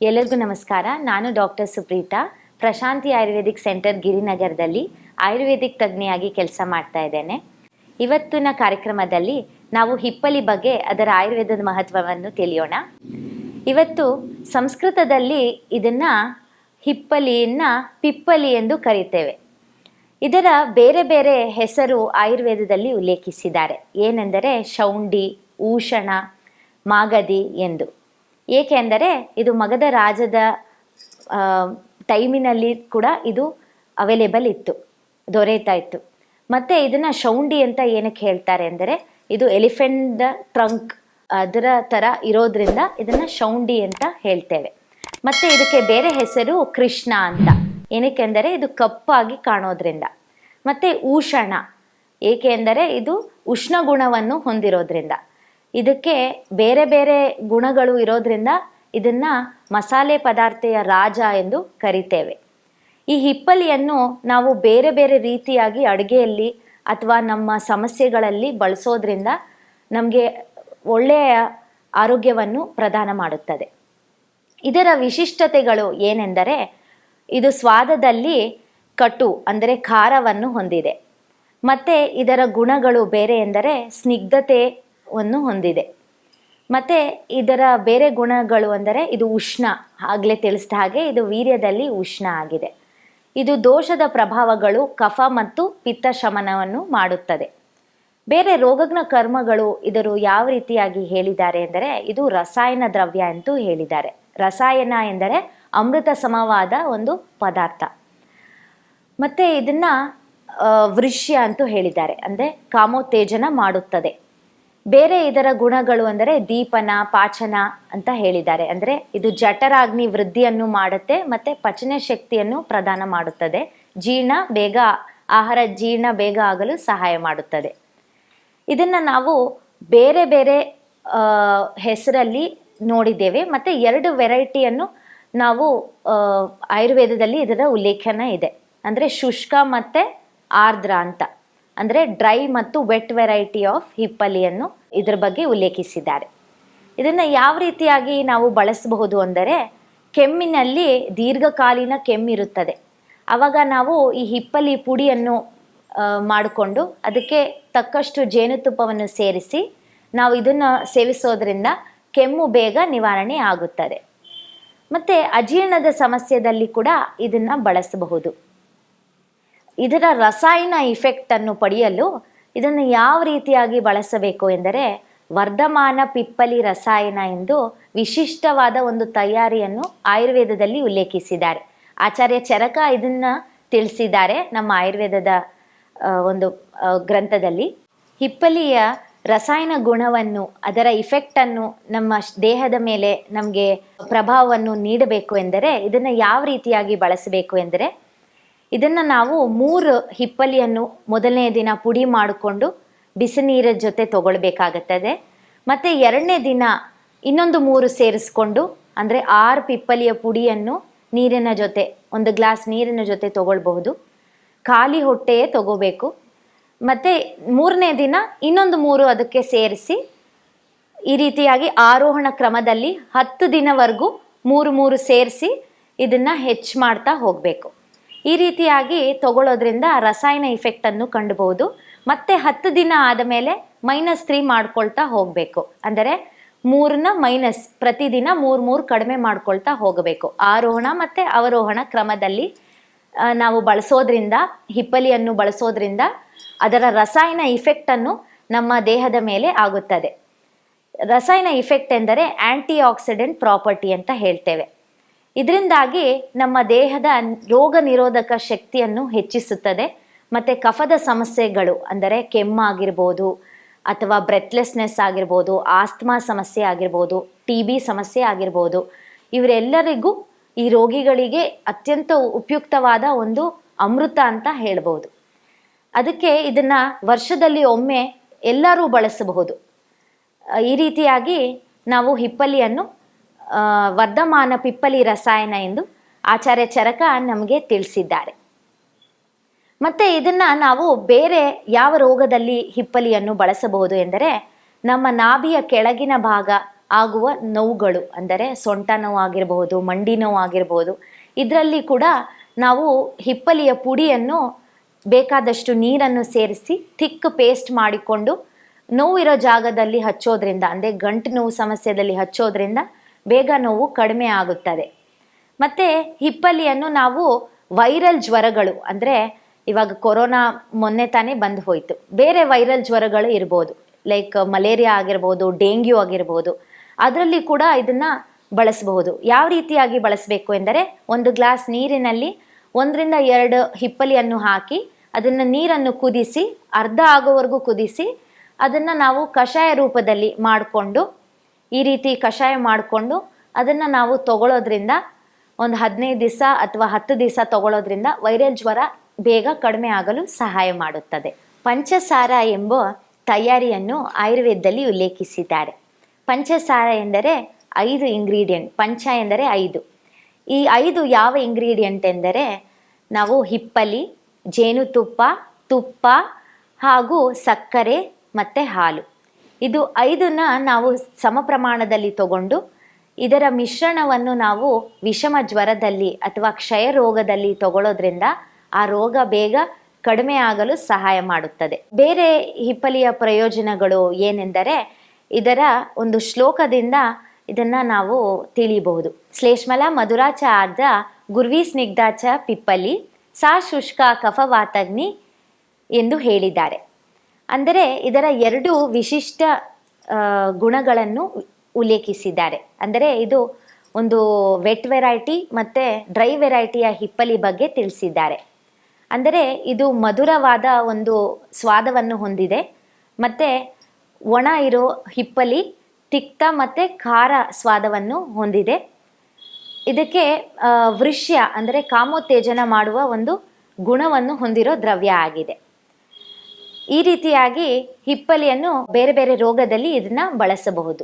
ಎಲ್ಲರಿಗೂ ನಮಸ್ಕಾರ. ನಾನು ಡಾಕ್ಟರ್ ಸುಪ್ರೀತಾ, ಪ್ರಶಾಂತಿ ಆಯುರ್ವೇದಿಕ್ ಸೆಂಟರ್ ಗಿರಿನಗರದಲ್ಲಿ ಆಯುರ್ವೇದಿಕ್ ತಜ್ಞೆಯಾಗಿ ಕೆಲಸ ಮಾಡ್ತಾ ಇದ್ದೇನೆ. ಇವತ್ತಿನ ಕಾರ್ಯಕ್ರಮದಲ್ಲಿ ನಾವು ಹಿಪ್ಪಲಿ ಬಗ್ಗೆ, ಅದರ ಆಯುರ್ವೇದದ ಮಹತ್ವವನ್ನು ತಿಳಿಯೋಣ. ಇವತ್ತು ಸಂಸ್ಕೃತದಲ್ಲಿ ಇದನ್ನು ಹಿಪ್ಪಲಿಯನ್ನು ಪಿಪ್ಪಲಿ ಎಂದು ಕರೀತೇವೆ. ಇದರ ಬೇರೆ ಬೇರೆ ಹೆಸರು ಆಯುರ್ವೇದದಲ್ಲಿ ಉಲ್ಲೇಖಿಸಿದ್ದಾರೆ. ಏನೆಂದರೆ ಶೌಂಡಿ, ಊಷಣ, ಮಾಗದಿ ಎಂದು. ಏಕೆಂದರೆ ಇದು ಮಗಧ ರಾಜದ ಟೈಮಿನಲ್ಲಿ ಕೂಡ ಇದು ಅವೈಲೇಬಲ್ ಇತ್ತು, ದೊರೆಯುತ್ತಾ ಇತ್ತು. ಮತ್ತು ಇದನ್ನು ಶೌಂಡಿ ಅಂತ ಏನಕ್ಕೆ ಹೇಳ್ತಾರೆ ಅಂದರೆ, ಇದು ಎಲಿಫೆಂಟ್ ಟ್ರಂಕ್ ಅದರ ಥರ ಇರೋದ್ರಿಂದ ಇದನ್ನು ಶೌಂಡಿ ಅಂತ ಹೇಳ್ತೇವೆ. ಮತ್ತು ಇದಕ್ಕೆ ಬೇರೆ ಹೆಸರು ಕೃಷ್ಣ ಅಂತ. ಏನಕ್ಕೆಂದರೆ ಇದು ಕಪ್ಪಾಗಿ ಕಾಣೋದ್ರಿಂದ. ಮತ್ತು ಊಷಣ ಏಕೆಂದರೆ ಇದು ಉಷ್ಣ ಗುಣವನ್ನು ಹೊಂದಿರೋದ್ರಿಂದ. ಇದಕ್ಕೆ ಬೇರೆ ಬೇರೆ ಗುಣಗಳು ಇರೋದ್ರಿಂದ ಇದನ್ನು ಮಸಾಲೆ ಪದಾರ್ಥೆಯ ರಾಜ ಎಂದು ಕರಿತೇವೆ. ಈ ಹಿಪ್ಪಲಿಯನ್ನು ನಾವು ಬೇರೆ ಬೇರೆ ರೀತಿಯಾಗಿ ಅಡುಗೆಯಲ್ಲಿ ಅಥವಾ ನಮ್ಮ ಸಮಸ್ಯೆಗಳಲ್ಲಿ ಬಳಸೋದ್ರಿಂದ ನಮಗೆ ಒಳ್ಳೆಯ ಆರೋಗ್ಯವನ್ನು ಪ್ರದಾನ ಮಾಡುತ್ತದೆ. ಇದರ ವಿಶಿಷ್ಟತೆಗಳು ಏನೆಂದರೆ, ಇದು ಸ್ವಾದದಲ್ಲಿ ಕಟು ಅಂದರೆ ಖಾರವನ್ನು ಹೊಂದಿದೆ. ಮತ್ತು ಇದರ ಗುಣಗಳು ಬೇರೆ ಎಂದರೆ ಸ್ನಿಗ್ಧತೆಯನ್ನು ಹೊಂದಿದೆ. ಮತ್ತು ಇದರ ಬೇರೆ ಗುಣಗಳು ಅಂದರೆ ಇದು ಉಷ್ಣ, ಆಗಲೇ ತಿಳಿಸಿದ ಹಾಗೆ ಇದು ವೀರ್ಯದಲ್ಲಿ ಉಷ್ಣ ಆಗಿದೆ. ಇದು ದೋಷದ ಪ್ರಭಾವಗಳು, ಕಫ ಮತ್ತು ಪಿತ್ತ ಶಮನವನ್ನು ಮಾಡುತ್ತದೆ. ಬೇರೆ ರೋಗಜ್ಞ ಕರ್ಮಗಳು ಇದರು ಯಾವ ರೀತಿಯಾಗಿ ಹೇಳಿದ್ದಾರೆ ಎಂದರೆ, ಇದು ರಸಾಯನ ದ್ರವ್ಯ ಅಂತೂ ಹೇಳಿದ್ದಾರೆ. ರಸಾಯನ ಎಂದರೆ ಅಮೃತ ಸಮವಾದ ಒಂದು ಪದಾರ್ಥ. ಮತ್ತು ಇದನ್ನು ವೃಷ್ಯ ಅಂತೂ ಹೇಳಿದ್ದಾರೆ, ಅಂದರೆ ಕಾಮೋತ್ತೇಜನ ಮಾಡುತ್ತದೆ. ಬೇರೆ ಇದರ ಗುಣಗಳು ಅಂದರೆ ದೀಪನ, ಪಾಚನ ಅಂತ ಹೇಳಿದ್ದಾರೆ. ಅಂದರೆ ಇದು ಜಠರಾಗ್ನಿ ವೃದ್ಧಿಯನ್ನು ಮಾಡುತ್ತೆ ಮತ್ತು ಪಚನ ಶಕ್ತಿಯನ್ನು ಪ್ರದಾನ ಮಾಡುತ್ತದೆ. ಆಹಾರ ಜೀರ್ಣ ಬೇಗ ಆಗಲು ಸಹಾಯ ಮಾಡುತ್ತದೆ. ಇದನ್ನು ನಾವು ಬೇರೆ ಬೇರೆ ಹೆಸರಲ್ಲಿ ನೋಡಿದ್ದೇವೆ. ಮತ್ತು 2 ವೆರೈಟಿಯನ್ನು ನಾವು ಆಯುರ್ವೇದದಲ್ಲಿ ಇದರ ಉಲ್ಲೇಖನ ಇದೆ. ಅಂದರೆ ಶುಷ್ಕ ಮತ್ತು ಆರ್ದ್ರ ಅಂತ. ಅಂದರೆ ಡ್ರೈ ಮತ್ತು ವೆಟ್ ವೆರೈಟಿ ಆಫ್ ಹಿಪ್ಪಲಿಯನ್ನು ಇದರ ಬಗ್ಗೆ ಉಲ್ಲೇಖಿಸಿದ್ದಾರೆ. ಇದನ್ನು ಯಾವ ರೀತಿಯಾಗಿ ನಾವು ಬಳಸಬಹುದು ಅಂದರೆ, ಕೆಮ್ಮಿನಲ್ಲಿ ದೀರ್ಘಕಾಲೀನ ಕೆಮ್ಮಿರುತ್ತದೆ, ಆವಾಗ ನಾವು ಈ ಹಿಪ್ಪಲಿ ಪುಡಿಯನ್ನು ಮಾಡಿಕೊಂಡು ಅದಕ್ಕೆ ತಕ್ಕಷ್ಟು ಜೇನುತುಪ್ಪವನ್ನು ಸೇರಿಸಿ ನಾವು ಇದನ್ನು ಸೇವಿಸೋದ್ರಿಂದ ಕೆಮ್ಮು ಬೇಗ ನಿವಾರಣೆ ಆಗುತ್ತದೆ. ಮತ್ತು ಅಜೀರ್ಣದ ಸಮಸ್ಯೆಯಲ್ಲಿ ಕೂಡ ಇದನ್ನು ಬಳಸಬಹುದು. ಇದರ ರಸಾಯನ ಇಫೆಕ್ಟನ್ನು ಪಡೆಯಲು ಇದನ್ನು ಯಾವ ರೀತಿಯಾಗಿ ಬಳಸಬೇಕು ಎಂದರೆ, ವರ್ಧಮಾನ ಪಿಪ್ಪಲಿ ರಸಾಯನ ಎಂದು ವಿಶಿಷ್ಟವಾದ ಒಂದು ತಯಾರಿಯನ್ನು ಆಯುರ್ವೇದದಲ್ಲಿ ಉಲ್ಲೇಖಿಸಿದ್ದಾರೆ. ಆಚಾರ್ಯ ಚರಕ ಇದನ್ನು ತಿಳಿಸಿದ್ದಾರೆ ನಮ್ಮ ಆಯುರ್ವೇದದ ಒಂದು ಗ್ರಂಥದಲ್ಲಿ. ಹಿಪ್ಪಲಿಯ ರಸಾಯನ ಗುಣವನ್ನು, ಅದರ ಇಫೆಕ್ಟನ್ನು ನಮ್ಮ ದೇಹದ ಮೇಲೆ ನಮಗೆ ಪ್ರಭಾವವನ್ನು ನೀಡಬೇಕು ಎಂದರೆ ಇದನ್ನು ಯಾವ ರೀತಿಯಾಗಿ ಬಳಸಬೇಕು ಎಂದರೆ, ಇದನ್ನು ನಾವು 3 ಹಿಪ್ಪಲಿಯನ್ನು ಮೊದಲನೇ ದಿನ ಪುಡಿ ಮಾಡಿಕೊಂಡು ಬಿಸಿ ನೀರಿನ ಜೊತೆ ತಗೊಳ್ಬೇಕಾಗುತ್ತದೆ. ಮತ್ತು 2ನೇ ದಿನ ಇನ್ನೊಂದು 3 ಸೇರಿಸ್ಕೊಂಡು, ಅಂದರೆ 6 ಹಿಪ್ಪಲಿಯ ಪುಡಿಯನ್ನು ನೀರಿನ ಜೊತೆ, 1 ಗ್ಲಾಸ್ ನೀರಿನ ಜೊತೆ ತಗೊಳ್ಬಹುದು. ಖಾಲಿ ಹೊಟ್ಟೆಯೇ ತಗೋಬೇಕು. ಮತ್ತು 3ನೇ ದಿನ ಇನ್ನೊಂದು 3 ಅದಕ್ಕೆ ಸೇರಿಸಿ ಈ ರೀತಿಯಾಗಿ ಆರೋಹಣ ಕ್ರಮದಲ್ಲಿ 10 ದಿನವರೆಗೂ 3 ಸೇರಿಸಿ ಇದನ್ನು ಹೆಚ್ಚು ಮಾಡ್ತಾ ಹೋಗಬೇಕು. ಈ ರೀತಿಯಾಗಿ ತಗೊಳ್ಳೋದ್ರಿಂದ ರಸಾಯನ ಇಫೆಕ್ಟನ್ನು ಕಂಡುಬಹುದು. ಮತ್ತು 10 ದಿನ ಆದ ಮೇಲೆ -3 ಮಾಡ್ಕೊಳ್ತಾ ಹೋಗಬೇಕು. ಅಂದರೆ 3ನ ಮೈನಸ್, ಪ್ರತಿದಿನ 3 ಕಡಿಮೆ ಮಾಡ್ಕೊಳ್ತಾ ಹೋಗಬೇಕು. ಆರೋಹಣ ಮತ್ತು ಅವರೋಹಣ ಕ್ರಮದಲ್ಲಿ ನಾವು ಬಳಸೋದ್ರಿಂದ, ಹಿಪ್ಪಲಿಯನ್ನು ಬಳಸೋದ್ರಿಂದ ಅದರ ರಸಾಯನ ಇಫೆಕ್ಟನ್ನು ನಮ್ಮ ದೇಹದ ಮೇಲೆ ಆಗುತ್ತದೆ. ರಸಾಯನ ಇಫೆಕ್ಟ್ ಎಂದರೆ ಆ್ಯಂಟಿ ಆಕ್ಸಿಡೆಂಟ್ ಪ್ರಾಪರ್ಟಿ ಅಂತ ಹೇಳ್ತೇವೆ. ಇದರಿಂದಾಗಿ ನಮ್ಮ ದೇಹದ ರೋಗ ನಿರೋಧಕ ಶಕ್ತಿಯನ್ನು ಹೆಚ್ಚಿಸುತ್ತದೆ. ಮತ್ತು ಕಫದ ಸಮಸ್ಯೆಗಳು ಅಂದರೆ ಕೆಮ್ಮಾಗಿರ್ಬೋದು, ಅಥವಾ ಬ್ರೆತ್ಲೆಸ್ನೆಸ್ ಆಗಿರ್ಬೋದು, ಆಸ್ತಮಾ ಸಮಸ್ಯೆ ಆಗಿರ್ಬೋದು, TB ಸಮಸ್ಯೆ ಆಗಿರ್ಬೋದು, ಇವರೆಲ್ಲರಿಗೂ, ಈ ರೋಗಿಗಳಿಗೆ ಅತ್ಯಂತ ಉಪಯುಕ್ತವಾದ ಒಂದು ಅಮೃತ ಅಂತ ಹೇಳ್ಬೋದು. ಅದಕ್ಕೆ ಇದನ್ನು ವರ್ಷದಲ್ಲಿ ಒಮ್ಮೆ ಎಲ್ಲರೂ ಬಳಸಬಹುದು. ಈ ರೀತಿಯಾಗಿ ನಾವು ಹಿಪ್ಪಲಿಯನ್ನು ವರ್ಧಮಾನ ಪಿಪ್ಪಲಿ ರಸಾಯನ ಎಂದು ಆಚಾರ್ಯ ಚರಕ ನಮಗೆ ತಿಳಿಸಿದ್ದಾರೆ. ಮತ್ತು ಇದನ್ನು ನಾವು ಬೇರೆ ಯಾವ ರೋಗದಲ್ಲಿ ಹಿಪ್ಪಲಿಯನ್ನು ಬಳಸಬಹುದು ಎಂದರೆ, ನಮ್ಮ ನಾಭಿಯ ಕೆಳಗಿನ ಭಾಗ ಆಗುವ ನೋವುಗಳು, ಅಂದರೆ ಸೊಂಟ ನೋವು ಆಗಿರಬಹುದು, ಮಂಡಿ ನೋವು ಆಗಿರಬಹುದು, ಇದರಲ್ಲಿ ಕೂಡ ನಾವು ಹಿಪ್ಪಲಿಯ ಪುಡಿಯನ್ನು ಬೇಕಾದಷ್ಟು ನೀರನ್ನು ಸೇರಿಸಿ ಥಿಕ್ ಪೇಸ್ಟ್ ಮಾಡಿಕೊಂಡು ನೋವಿರೋ ಜಾಗದಲ್ಲಿ ಹಚ್ಚೋದ್ರಿಂದ, ಅಂದರೆ ಗಂಟು ನೋವು ಸಮಸ್ಯೆಯಲ್ಲಿ ಹಚ್ಚೋದ್ರಿಂದ ಬೇಗ ನೋವು ಕಡಿಮೆ ಆಗುತ್ತದೆ. ಮತ್ತು ಹಿಪ್ಪಲಿಯನ್ನು ನಾವು ವೈರಲ್ ಜ್ವರಗಳು, ಅಂದರೆ ಇವಾಗ ಕೊರೋನಾ ಮೊನ್ನೆ ತಾನೇ ಬಂದು ಹೋಯಿತು, ಬೇರೆ ವೈರಲ್ ಜ್ವರಗಳು ಇರ್ಬೋದು, ಲೈಕ್ ಮಲೇರಿಯಾ ಆಗಿರ್ಬೋದು, ಡೆಂಗ್ಯೂ ಆಗಿರ್ಬೋದು, ಅದರಲ್ಲಿ ಕೂಡ ಇದನ್ನು ಬಳಸಬಹುದು. ಯಾವ ರೀತಿಯಾಗಿ ಬಳಸಬೇಕು ಎಂದರೆ, ಒಂದು ಗ್ಲಾಸ್ ನೀರಿನಲ್ಲಿ 1-2 ಹಿಪ್ಪಲಿಯನ್ನು ಹಾಕಿ ಅದನ್ನು ನೀರನ್ನು ಕುದಿಸಿ, ಅರ್ಧ ಆಗೋವರೆಗೂ ಕುದಿಸಿ, ಅದನ್ನು ನಾವು ಕಷಾಯ ರೂಪದಲ್ಲಿ ಮಾಡಿಕೊಂಡು, ಈ ರೀತಿ ಕಷಾಯ ಮಾಡಿಕೊಂಡು ಅದನ್ನು ನಾವು ತಗೊಳ್ಳೋದ್ರಿಂದ ಒಂದು 15 ದಿವಸ ಅಥವಾ 10 ದಿವಸ ತಗೊಳ್ಳೋದ್ರಿಂದ ವೈರಲ್ ಜ್ವರ ಬೇಗ ಕಡಿಮೆ ಆಗಲು ಸಹಾಯ ಮಾಡುತ್ತದೆ. ಪಂಚಸಾರ ಎಂಬ ತಯಾರಿಯನ್ನು ಆಯುರ್ವೇದದಲ್ಲಿ ಉಲ್ಲೇಖಿಸಿದ್ದಾರೆ. ಪಂಚಸಾರ ಎಂದರೆ 5 ಇಂಗ್ರೀಡಿಯೆಂಟ್, ಪಂಚ ಎಂದರೆ 5. ಈ 5 ಯಾವ ಇಂಗ್ರೀಡಿಯೆಂಟ್ ಎಂದರೆ, ನಾವು ಹಿಪ್ಪಲಿ, ಜೇನುತುಪ್ಪ, ತುಪ್ಪ ಹಾಗೂ ಸಕ್ಕರೆ ಮತ್ತು ಹಾಲು. ಇದು 5ನ್ನ ನಾವು ಸಮ ಪ್ರಮಾಣದಲ್ಲಿ ತಗೊಂಡು ಇದರ ಮಿಶ್ರಣವನ್ನು ನಾವು ವಿಷಮ ಜ್ವರದಲ್ಲಿ ಅಥವಾ ಕ್ಷಯ ರೋಗದಲ್ಲಿ ತಗೊಳ್ಳೋದ್ರಿಂದ ಆ ರೋಗ ಬೇಗ ಕಡಿಮೆ ಆಗಲು ಸಹಾಯ ಮಾಡುತ್ತದೆ. ಬೇರೆ ಹಿಪ್ಪಲಿಯ ಪ್ರಯೋಜನಗಳು ಏನೆಂದರೆ, ಇದರ ಒಂದು ಶ್ಲೋಕದಿಂದ ಇದನ್ನು ನಾವು ತಿಳಿಯಬಹುದು. ಶ್ಲೇಷ್ಮಲ ಮಧುರಾಚ ಆರ್ದ್ರ ಗುರ್ವಿ ಸ್ನಿಗ್ಧಾಚ ಪಿಪ್ಪಲಿ ಸಾ ಶುಷ್ಕ ಕಫವಾತಗ್ನಿ ಎಂದು ಹೇಳಿದ್ದಾರೆ. ಅಂದರೆ ಇದರ 2 ವಿಶಿಷ್ಟ ಗುಣಗಳನ್ನು ಉಲ್ಲೇಖಿಸಿದ್ದಾರೆ. ಅಂದರೆ ಇದು ಒಂದು ವೆಟ್ ವೆರೈಟಿ ಮತ್ತು ಡ್ರೈ ವೆರೈಟಿಯ ಹಿಪ್ಪಲಿ ಬಗ್ಗೆ ತಿಳಿಸಿದ್ದಾರೆ. ಅಂದರೆ ಇದು ಮಧುರವಾದ ಒಂದು ಸ್ವಾದವನ್ನು ಹೊಂದಿದೆ, ಮತ್ತು ಒಣ ಇರೋ ಹಿಪ್ಪಲಿ ತಿಕ್ತ ಮತ್ತು ಖಾರ ಸ್ವಾದವನ್ನು ಹೊಂದಿದೆ. ಇದಕ್ಕೆ ವೃಷ್ಯ ಅಂದರೆ ಕಾಮೋತ್ತೇಜನ ಮಾಡುವ ಒಂದು ಗುಣವನ್ನು ಹೊಂದಿರೋ ದ್ರವ್ಯ ಆಗಿದೆ. ಈ ರೀತಿಯಾಗಿ ಹಿಪ್ಪಲಿಯನ್ನು ಬೇರೆ ಬೇರೆ ರೋಗದಲ್ಲಿ ಇದನ್ನು ಬಳಸಬಹುದು.